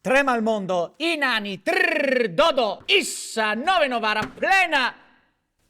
Trema al mondo, i nani, dodo, issa, nove novara plena.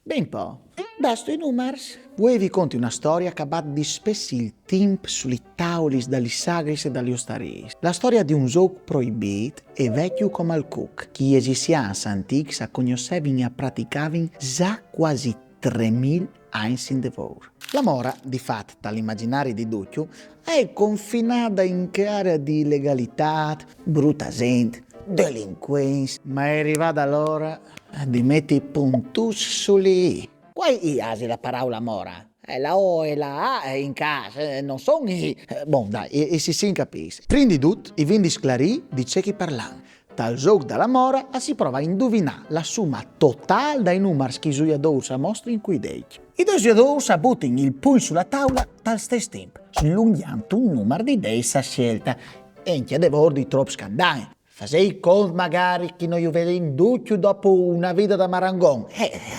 Ben po', da sto i numers. Vuoi vi conti una storia che bat di spessi il timp sugli taulis dagli sagris e dagli ostaris. La storia di un gioco proibito e vecchio come il cook. Chi egicians antics a cognoscevin e a praticavin già quasi 3000 anys in devor. La mora, di fatto, dall'immaginario di Duccio, è confinata in che area di illegalità, brutta gente, delinquenza, ma è arrivata l'ora di mettere i puntus sulle i. Quai asi la parola mora? La O e la A in casa, non sono i. Bon, dai, e si capisce. Prima di tutto, i vindi sclarì di ciechi parlanti. Dal gioco della mora si prova a indovinare la somma totale dai numeri che i giocatori mostrano in quei denti. I due giocatori buttano il pugno sulla tavola dal stesso tempo, slungando un numero di dei a scelta, e in chiede di troppo scandali. Fasei conto magari che noi vediamo Duccio dopo una vita da marangon.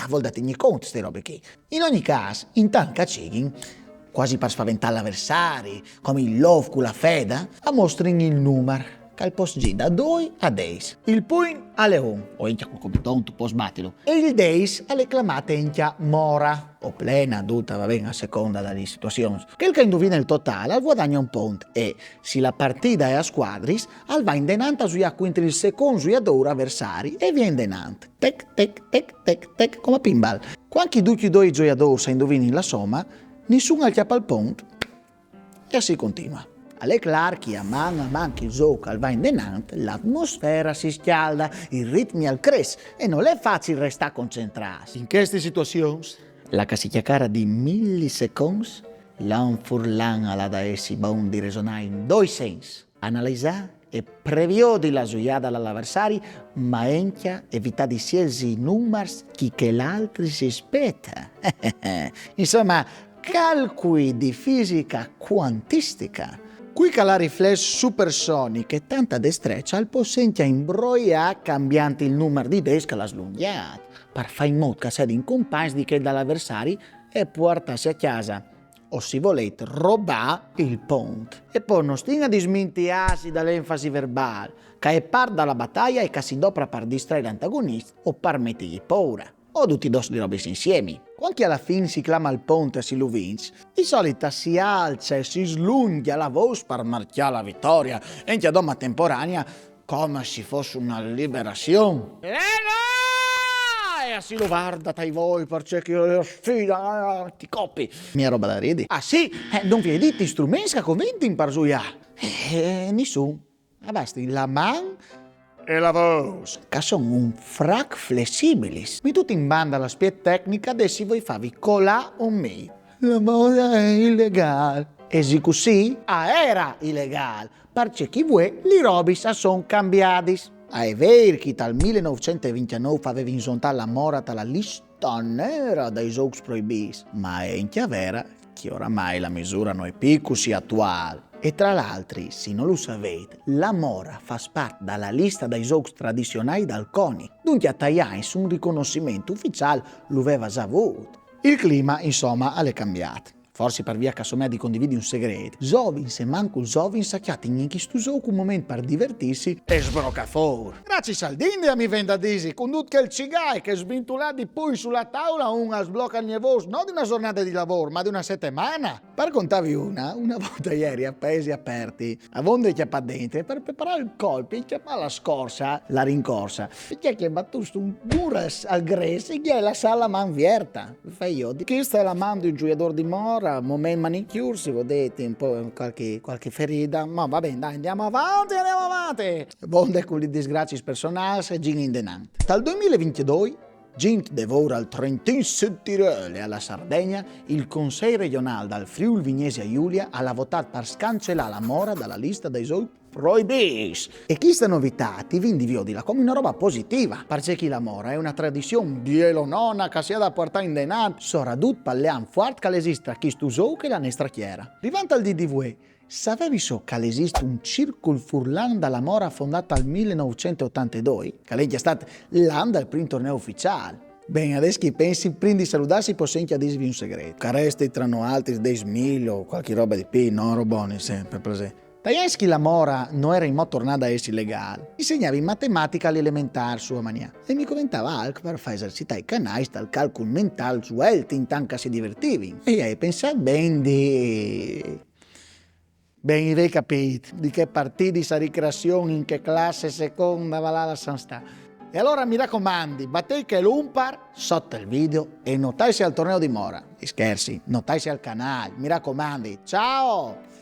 A volte tieni conto queste robe qui. In ogni caso, intanto cacighin, quasi per spaventare l'avversario, come il love con la feda, mostrano il numero, che al posto G da 2 a 10. Il pugno alle 1, o inchia col compitone, tu puoi sbatterlo, e il 10 alle clamate inchia mora, o plena, adulta, va bene, a seconda dalle situazioni. Quel che indovina il totale al guadagna un punto e, se la partita è a squadris, al va in denanta sui acquintri il secondo giocatore avversari e viene in denanta. Tec, tec, tec, tec, tec, come pinball. Quando tutti i due giocatori indovini la somma, nessuno acchiappa il punto e si continua. Alle clarchi, a man che il gioco va in denant, l'atmosfera si scalda, i ritmi al cres e non è facile restare concentrati. In queste situazioni, la casicchiacara di millisecondi, l'un furlan alla da essi bon di resonare in due sensi. Analizzare e previodi la giuiata all'avversario, ma enchia evita di siesi i numeri che l'altro si aspetta. Insomma, calcoli di fisica quantistica. Qui che la riflesso supersonica e tanta destrezza al possente imbrogliare cambiando il numero di desca alla slunghiata, per fare in modo che sia in compagno di che dall'avversario e portarsi a casa. O se volete rubare il punto. E poi non stinga di smintiarsi dall'enfasi verbale, che è parte dalla battaglia e che si dopra per distrarre l'antagonista o per mettergli paura. O tutti i dos di robe insieme. Quando alla fine si clama il ponte e si lo vince, di solito si alza e si slunghia la voce per marchiare la vittoria e in chiedoma temporanea come se fosse una liberazione. E si lo guarda tra voi perché io sfida, ti coppi. Mia roba da ridi. Ah sì, non vi hai detto strumenti che convinti per giocare? Nessuno. Basta la man e la voce, che sono un frac flessibili. Mi tutti in banda la spie tecnica de si voi favi colà o me. La moda è illegale. E se così, era illegale, perché chi vuole, li robi sono cambiati. È vero che dal 1929 aveva insontata la mora dalla lista nera dei giochi proibiti, ma è anche vera che oramai la misura non è più così attuale. E tra l'altro, se non lo sapete, la mora fa parte dalla lista dei giochi tradizionali dal CONI. Dunque a Tajans un riconoscimento ufficiale lo aveva già avuto. Il clima, insomma, è cambiato. Forse per via casomai di condividi un segreto. Zovins e manco Zovins sacchiati in questo gioco un momento per divertirsi e sbrocca fuori. Grazie Saldindia mi vende a disi, con tutto il cigai che svintolati poi sulla tavola una sblocca il nevos, non di una giornata di lavoro, ma di una settimana. Per contarvi una volta ieri a paesi aperti, a vonde chiappa dentro, per preparare il colpo, chiappa la scorsa, la rincorsa, perché che è battuto un buras al grese e gli è la sala man vierta. Fai io, di questa è la man di un giocatore di mora, momento manicure, si vedete un po' qualche ferita, ma va bene, dai, andiamo avanti. Vonde con le disgrazie personali e gin in denante. Dal 2022, Gint devora al Trentin Tirol e alla Sardegna, il Consiglio regionale dal Friuli Vignesi a Giulia ha votato per scancellare la mora dalla lista dei giochi proibiti. E questa novità ti vindi viodila come una roba positiva, perché la mora è una tradizione bielonona che sia da portare in denaro, soprattutto parliamo forte che esiste a questo gioco e la nostra chiera. Rivanta al DDV, sapevi che esiste un circolo furlan dalla mora fondata al 1982, che è stato l'anno del primo torneo ufficiale. Bene, adesso chi pensi prima di salutarsi posso anche dirvi un segreto. Che resti tra noi altri 10.000 o qualche roba di più, non roboni sempre presente. Taieschi la mora non era in modo tornata a essere legale. Insegnava in matematica all'elementare sua mania. E mi commentava anche per fare esercitare i canali dal calcolo mentale su in tanto si divertivi. E io pensato ben di... Ben, avete capito di che partiti sa ricreazione, in che classe seconda va là la San sta. E allora mi raccomandi, battei che l'umpar sotto il video e notaisi al torneo di Mora. Scherzi, notaisi al canale, mi raccomandi. Ciao!